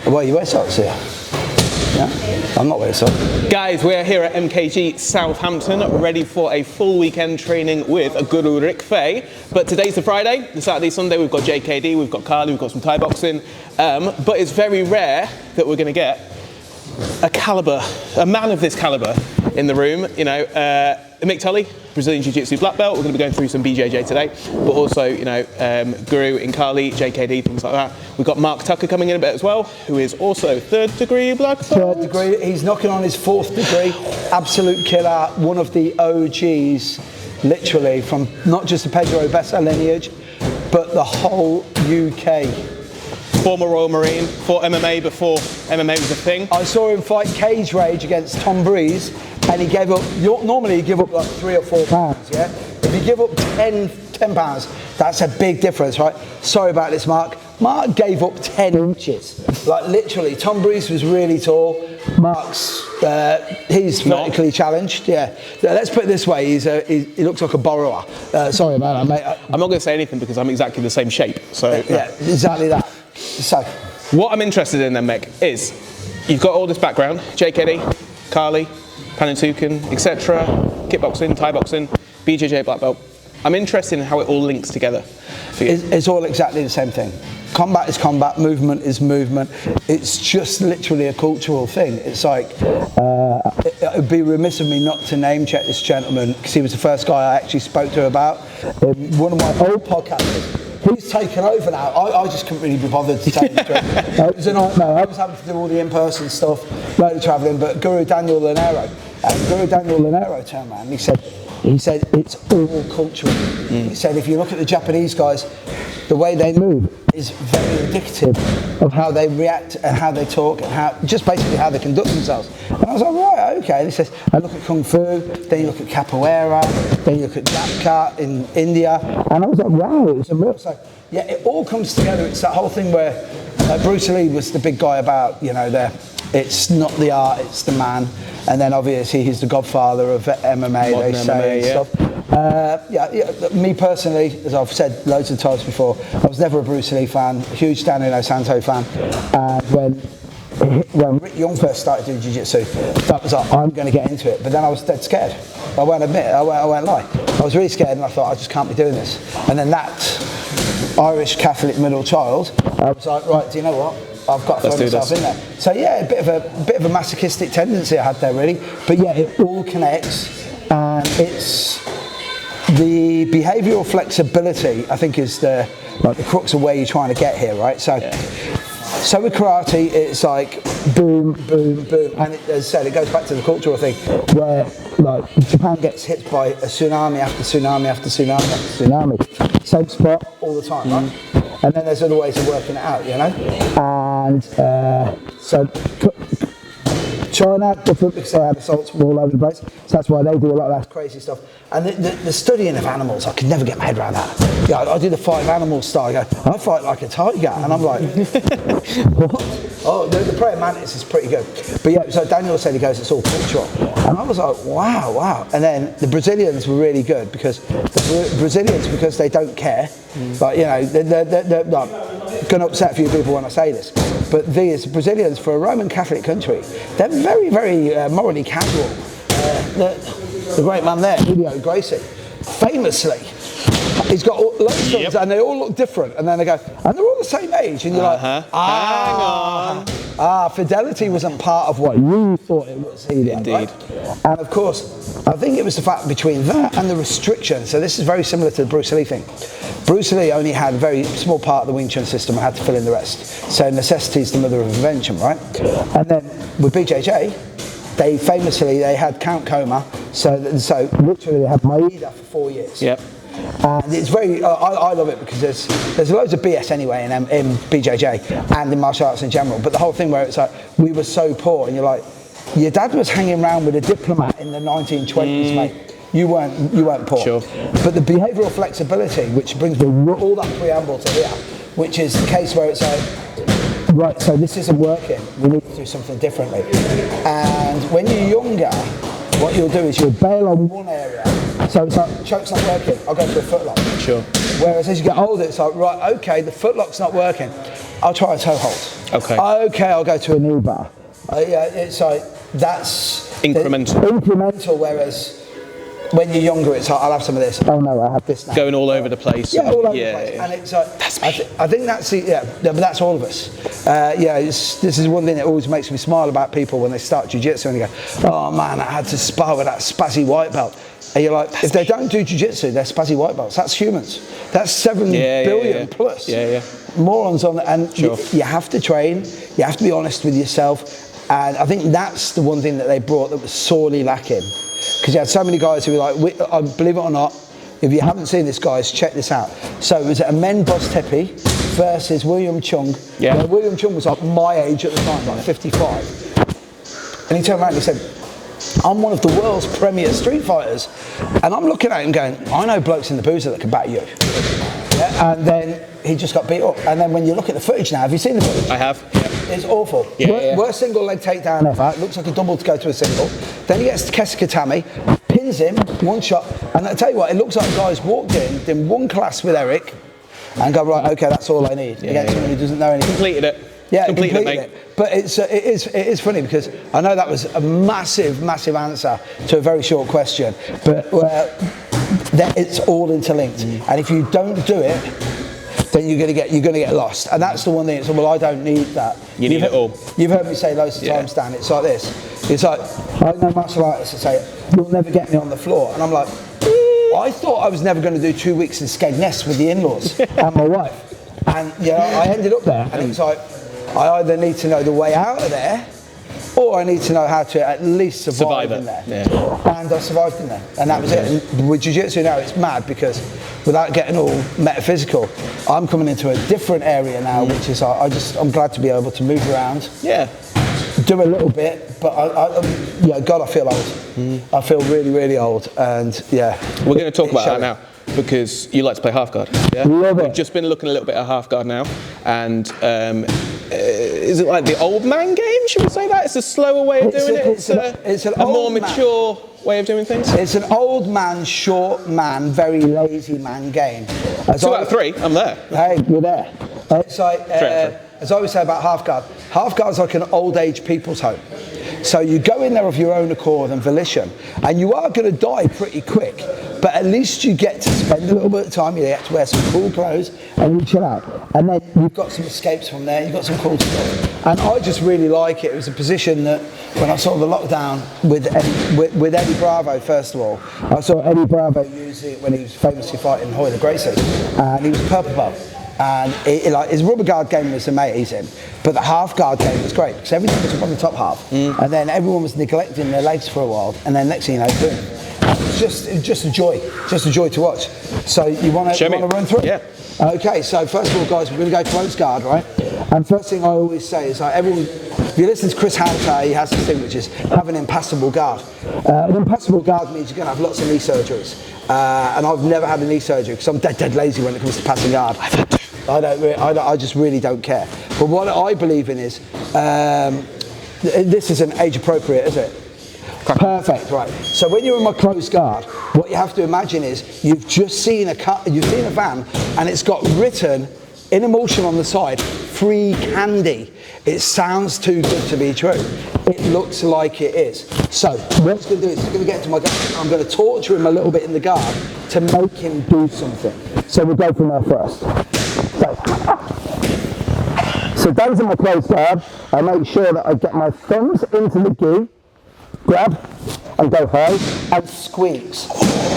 Well, you wear socks here? Yeah? I'm not wearing socks. Guys, we're here at MKG Southampton, ready for a full weekend training with a Guru Rick Faye. But today's the Friday, the Saturday, Sunday, we've got JKD, we've got Kali, we've got some Thai boxing. But it's very rare that we're going to get a man of this caliber in the room. You know, Mick Tully, Brazilian Jiu Jitsu black belt. We're going to be going through some BJJ today, but also, you know, Guru in Kali, JKD, things like that. We've got Mark Tucker coming in a bit as well, who is also third degree black belt. Third degree, he's knocking on his fourth degree. Absolute killer, one of the OGs, literally, from not just the Pedro Bessa lineage, but the whole UK. Former Royal Marine, fought MMA before MMA was a thing. I saw him fight Cage Rage against Tom Breeze, and he gave up, normally you give up like 3 or 4 pounds, yeah? If you give up 10 pounds, that's a big difference, right? Sorry about this, Mark. Mark gave up 10 inches. Like literally, Tom Breeze was really tall. Mark's, he's vertically challenged, yeah. Let's put it this way, he looks like a borrower. Sorry about that, mate. I'm not going to say anything because I'm exactly the same shape, so. Yeah, exactly that. So, what I'm interested in then, Mick, is you've got all this background, JKD, Kali, Panantukan, etc., kickboxing, Thai boxing, BJJ black belt. I'm interested in how it all links together for you. It's all exactly the same thing. Combat is combat, movement is movement. It's just literally a cultural thing. It's like, it would be remiss of me not to name check this gentleman, because he was the first guy I actually spoke to about. One of my old podcasts. He's taken over now. I just couldn't really be bothered to take the trip. It was a nightmare. I was having to do all the in-person stuff, load of travelling, but Guru Daniel Lanero turned around and he said it's all cultural. He said if you look at the Japanese guys, the way they move is very indicative of how they react and how they talk and how, just basically how they conduct themselves. And I was like, right, okay. And he says, I look at Kung Fu, then you look at Capoeira, then you look at Japka in India. And I was like, wow, it's a real, so yeah, it all comes together. It's that whole thing where Bruce Lee was the big guy about, you know, it's not the art, it's the man. And then obviously he's the godfather of MMA, modern they say, MMA, and stuff. Me personally, as I've said loads of times before, I was never a Bruce Lee fan, a huge Danilo Santo fan. And when Rick Young first started doing Jiu-Jitsu, that was like, I'm going to get into it. But then I was dead scared. I won't admit it, I won't lie. I was really scared and I thought, I just can't be doing this. And then that Irish Catholic middle child, I was like, right, do you know what? I've got to throw myself in there. So yeah, a bit of a masochistic tendency I had there really. But yeah, it all connects, and it's the behavioural flexibility, I think, is the crux of where you're trying to get here, right? So, so with karate, it's like boom, boom, boom, and as I said, it goes back to the cultural thing where like Japan gets hit by a tsunami after tsunami after tsunami after tsunami, same spot all the time, right? And then there's other ways of working it out, you know? And so China, different because they have assaults from all over the place. So that's why they do a lot of that crazy stuff. And the studying of animals, I could never get my head around that. You know, I do the 5 animals style. I go, I fight like a tiger. And I'm like, what? Oh, the praying mantis is pretty good. But yeah, so Daniel said, he goes, it's all cultural. And I was like, wow. And then the Brazilians were really good because because they don't care, but you know, they're going to upset a few people when I say this, but these Brazilians, for a Roman Catholic country, they're very, very morally casual. The great man there, Julio Gracie, famously, he's got loads of things, and they all look different, and then they go, and they're all the same age, and you're like, hang on. Fidelity wasn't part of what you thought it was either. Indeed. Right? And of course, I think it was the fact between that and the restriction, so this is very similar to the Bruce Lee thing. Bruce Lee only had a very small part of the Wing Chun system and had to fill in the rest. So necessity is the mother of invention, right? And then with BJJ, they had Count Coma, so literally they had Maeda for 4 years. Yep. And it's very, I love it because there's loads of BS anyway in BJJ and in martial arts in general, but the whole thing where it's like, we were so poor, and you're like, your dad was hanging around with a diplomat in the 1920s, mate. you weren't poor. Sure. But the behavioural flexibility, which brings me all that preamble to here, which is the case where it's like, right, so this isn't working, we need to do something differently. And when you're younger, what you'll do is you'll bail on one area. So it's like, choke's not working, I'll go to a footlock. Sure. Whereas as you get older, it's like, right, okay, the footlock's not working, I'll try a toe hold. Okay. Okay, I'll go to a knee bar. Yeah, it's like, that's incremental. Incremental, whereas when you're younger, it's like, I'll have some of this. Oh no, I have this now. Going all over the place. Yeah, all over the place. Yeah. And it's like, that's me. I think that's but that's all of us. This is one thing that always makes me smile about people when they start jiu-jitsu and they go, oh man, I had to spar with that spazzy white belt. And you're like, if they don't do jiu-jitsu, they're spazzy white belts. That's humans. That's 7 billion plus. Morons on, and sure. You have to train. You have to be honest with yourself. And I think that's the one thing that they brought that was sorely lacking. Because you had so many guys who were like, believe it or not, if you haven't seen this, guys, check this out. So it was a men Boss Tepe versus William Chung. Yeah. Now, William Chung was like my age at the time, like 55. And he turned around and he said, I'm one of the world's premier street fighters. And I'm looking at him going, I know blokes in the boozer that can bat you. Yeah, and then he just got beat up. And then when you look at the footage now, have you seen the footage? I have. Yeah. It's awful. Worst single leg takedown ever. It looks like a double to go to a single. Then he gets to Kesikatami, pins him, one shot. And I tell you what, it looks like the guy's walked in, did one class with Eric, and go, right, okay, that's all I need. Against someone who doesn't know anything. Completed it. Yeah, completed it. But it is funny because I know that was a massive answer to a very short question. But it's all interlinked. And if you don't do it, then you're gonna get lost, and that's the one thing. It's like, well, I don't need that. You need it all. You've heard me say loads of times, Dan. It's like this. It's like I know martial artists that say, "You'll never get me on the floor," and I'm like, I thought I was never going to do 2 weeks in Skegness with the in-laws and my wife, and I ended up there, and it's like I either need to know the way out of there, or I need to know how to at least survive in there. Yeah. And I survived in there, and that was it. And with jiu-jitsu now, it's mad because without getting all metaphysical, I'm coming into a different area now, which is I'm glad to be able to move around. Yeah. Do a little bit, but God, I feel old. I feel really, really old, and we're going to talk about that now. Because you like to play half guard, yeah? Love it. We've just been looking a little bit at half guard now, and is it like the old man game? Should we say that? It's a slower way of doing it. It's a more mature way of doing things. It's an old man, short man, very lazy man game. 2 out of 3. I'm there. Hey, you're there. It's like as I always say about half guard's like an old age people's home. So you go in there of your own accord and volition, and you are going to die pretty quick, but at least you get to spend a little bit of time, you get to wear some cool clothes and you chill out. And then you've got some escapes from there, you've got some cool stuff. And I just really like it. It was a position that when I saw the lockdown with Eddie Bravo, first of all, I saw Eddie Bravo use it when he was famously fighting Hoyler Gracie, and he was purple belt. And his rubber guard game was amazing, but the half guard game was great because everything was up on the top half, and then everyone was neglecting their legs for a while, and then next thing you know, boom. It was just a joy to watch. So you want to run through? Yeah. Okay. So first of all, guys, we're going to go close guard, right? And first thing I always say is like everyone. If you listen to Chris Houter, he has this thing which is have an impassable guard. An impassable guard means you're going to have lots of knee surgeries, and I've never had a knee surgery because I'm dead lazy when it comes to passing guard. I've had 2. I just really don't care. But what I believe in is, this isn't age appropriate, is it? Perfect, right. So when you're in my closed guard, what you have to imagine is you've just seen a van, and it's got written in emulsion on the side, free candy. It sounds too good to be true. It looks like it is. So what it's going to do is it's going to get to my guard. I'm going to torture him a little bit in the guard to make him do something. So we'll go from there first. So Dan's in my closed guard. I make sure that I get my thumbs into the gi, grab, and go high, and squeeze.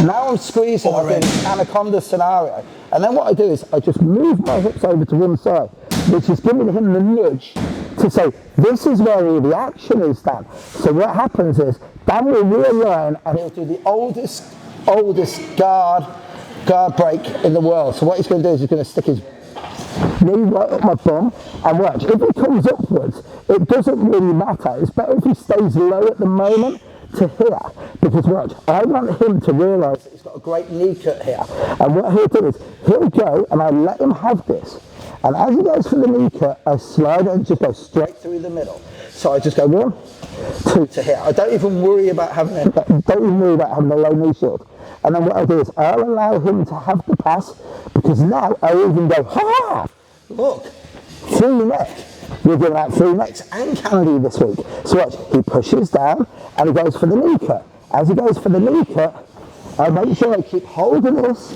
Now I'm squeezing like an anaconda scenario. And then what I do is I just move my hips over to one side, which is giving him the nudge to say, this is where all the action is, Dan. So what happens is, Dan will realign and he'll do the oldest guard break in the world. So what he's going to do is he's going to stick his knee right up my bum and watch. If he comes upwards, it doesn't really matter. It's better if he stays low at the moment to here, because watch, I want him to realise that he's got a great knee cut here. And what he'll do is, he'll go and I let him have this. And as he goes for the knee cut, I slide and just go straight through the middle. So I just go 1, 2 to here. I don't even worry about having a low knee shield. And then what I'll do is I'll allow him to have the pass, because now I even go, ha! Look, free neck. We're giving out free necks and candy this week. So watch, he pushes down and he goes for the knee cut. As he goes for the knee cut, I make sure I keep hold of this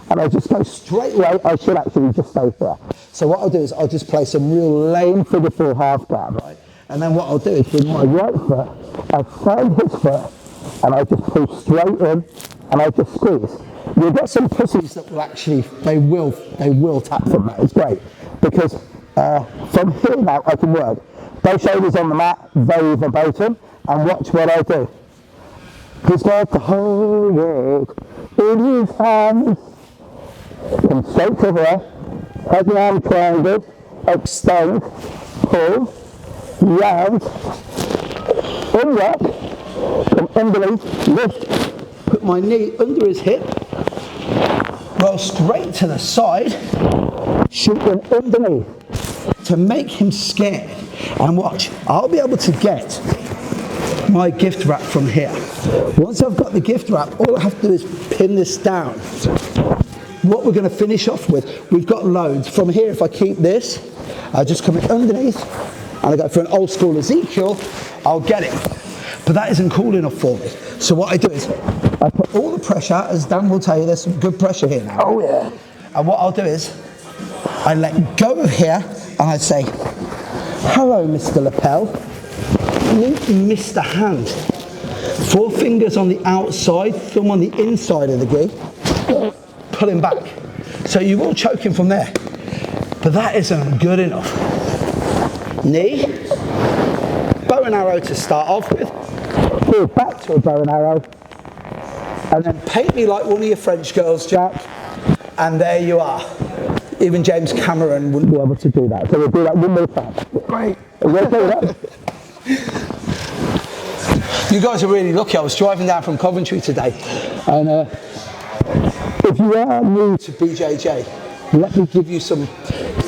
and I just go straight away. I should actually just stay here. So what I'll do is I'll just play some real lame figure 4 half guard, right? And then what I'll do is with my right foot, I find his foot and I just pull straight in and I just squeeze. You'll get some pussies that will actually, they will tap from that. It's great because from here now I can work. Both shoulders on the mat, very verboten, and watch what I do. He's got the whole world in his hands. Come straight to here, head and arm triangle, extend, pull, round, unwrap, come underneath, lift, put my knee under his hip, roll straight to the side, shoot him underneath to make him scared. And watch, I'll be able to get my gift wrap from here. Once I've got the gift wrap, all I have to do is pin this down. What we're going to finish off with, we've got loads. From here, if I keep this, I just come in underneath, and I go for an old school Ezekiel, I'll get it. But that isn't cool enough for me. So what I do is, I put all the pressure, as Dan will tell you, there's some good pressure here now. Oh yeah. And what I'll do is, I let go of here, and I say, hello, Mr. Lapel. You missed a hand. 4 fingers on the outside, thumb on the inside of the gi. Pull him back. So you will choke him from there. But that isn't good enough. Knee, bow and arrow to start off with. Pull back to a bow and arrow. And then paint me like one of your French girls, Jack. And there you are. Even James Cameron wouldn't be able to do that. So we'll do that one more time. Great. Are you okay with that? You guys are really lucky. I was driving down from Coventry today, and if you are new to BJJ, let me give you some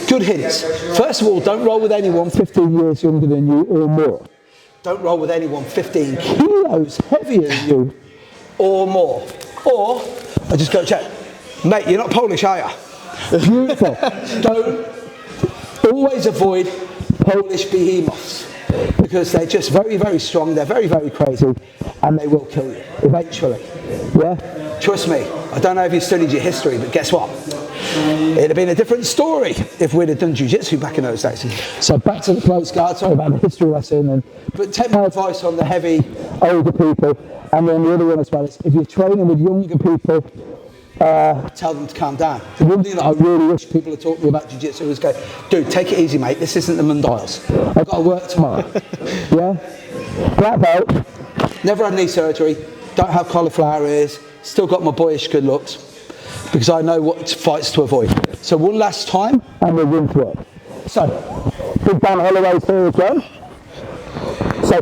good hints. First of all, don't roll with anyone 15 years younger than you or more. Don't roll with anyone 15 kilos heavier than you or more. Or, I just go check, mate, you're not Polish, are you? Beautiful. Don't always avoid Polish behemoths, because they're just very, very strong, they're very, very crazy, and they will kill you eventually. Yeah? Trust me, I don't know if you studied your history, but guess what? It'd have been a different story if we'd have done jiu-jitsu back in those days. So back to the close guard, sorry about the history lesson, but take my advice on the heavy, older people, and then the other one as well is, if you're training with younger people, tell them to calm down. The one thing that I really wish people had taught me about jiu-jitsu is go, dude, take it easy, mate. This isn't the Mundials. I've got to work tomorrow. Yeah? Black belt. Never had knee surgery. Don't have cauliflower ears. Still got my boyish good looks, because I know what fights to avoid. So one last time, and we'll run through it. So, big Dan Holloway's here again. So,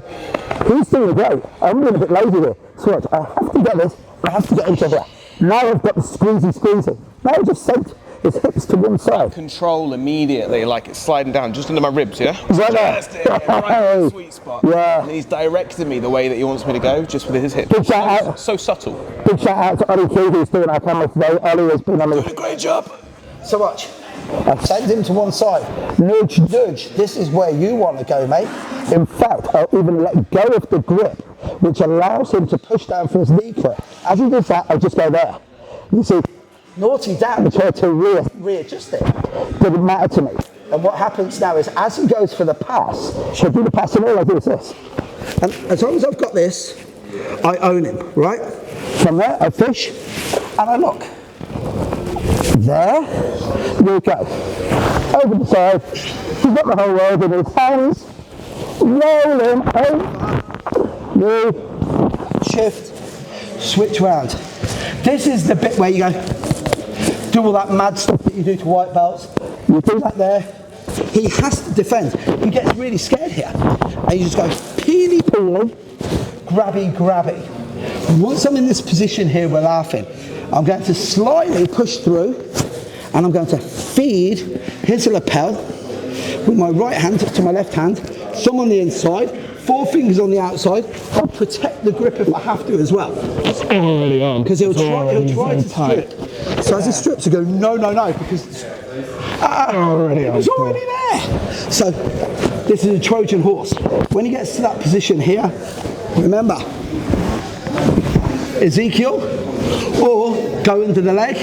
he's doing great. I'm being a bit lazy here. So what, I have to get this. I have to get into here. Now I've got the squeezy. Now I just sent his hips to one side. Control immediately, like it's sliding down just under my ribs, yeah? Right there. Just right in the sweet spot. Yeah. And he's directed me the way that he wants me to go, just with his hips. Big shout out. So subtle. Big shout out to Ollie Q, who's doing our camera today. Ollie has been on Doing a great job. So watch. I send him to one side. Nudge, nudge. This is where you want to go, mate. In fact, I'll even let go of the grip, which allows him to push down for his knee cut. As he does that, I just go there. You see, naughty Dan tried to readjust it. Didn't matter to me. And what happens now is, as he goes for the pass, she'll do the pass and all I do is this. And as long as I've got this, I own him, right? From there, I fish, and I look. There we go. Over the side. He's got the whole world in his hands. Rolling over. Knee. Shift. Switch round. This is the bit where you go, do all that mad stuff that you do to white belts. You do that there. He has to defend. He gets really scared here. And you just go peely, grabby. Once I'm in this position here, we're laughing. I'm going to slightly push through, and I'm going to feed. Here's the lapel with my right hand to my left hand, thumb on the inside, 4 fingers on the outside. I'll protect the grip if I have to as well. It's already on. Because he'll try to strip. So as he strips, I go, no, because it's already there. So this is a Trojan horse. When he gets to that position here, remember, Ezekiel, or go into the leg.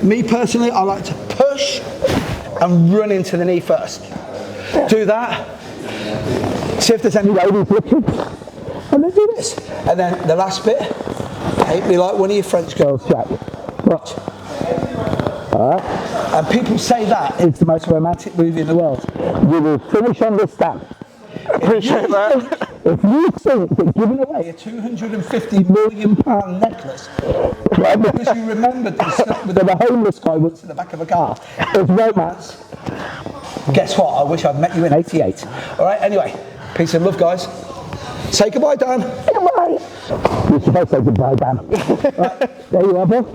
Me personally, I like to push and run into the knee first. Do that. See if there's any ladies looking. And then do this. And then the last bit, hate me like one of your French girls, Jack. Watch. Alright. And people say that is the most romantic movie in the world. You will finish on this stamp. Appreciate that. If you think that giving away a £250 million necklace, right, because you remembered that stuff with a homeless guy once in the back of a car, is romance, guess what? I wish I'd met you in '88. Alright, anyway, peace and love, guys. Say goodbye, Dan. Goodbye. You're supposed to say goodbye, Dan. Right, there you are, Bill.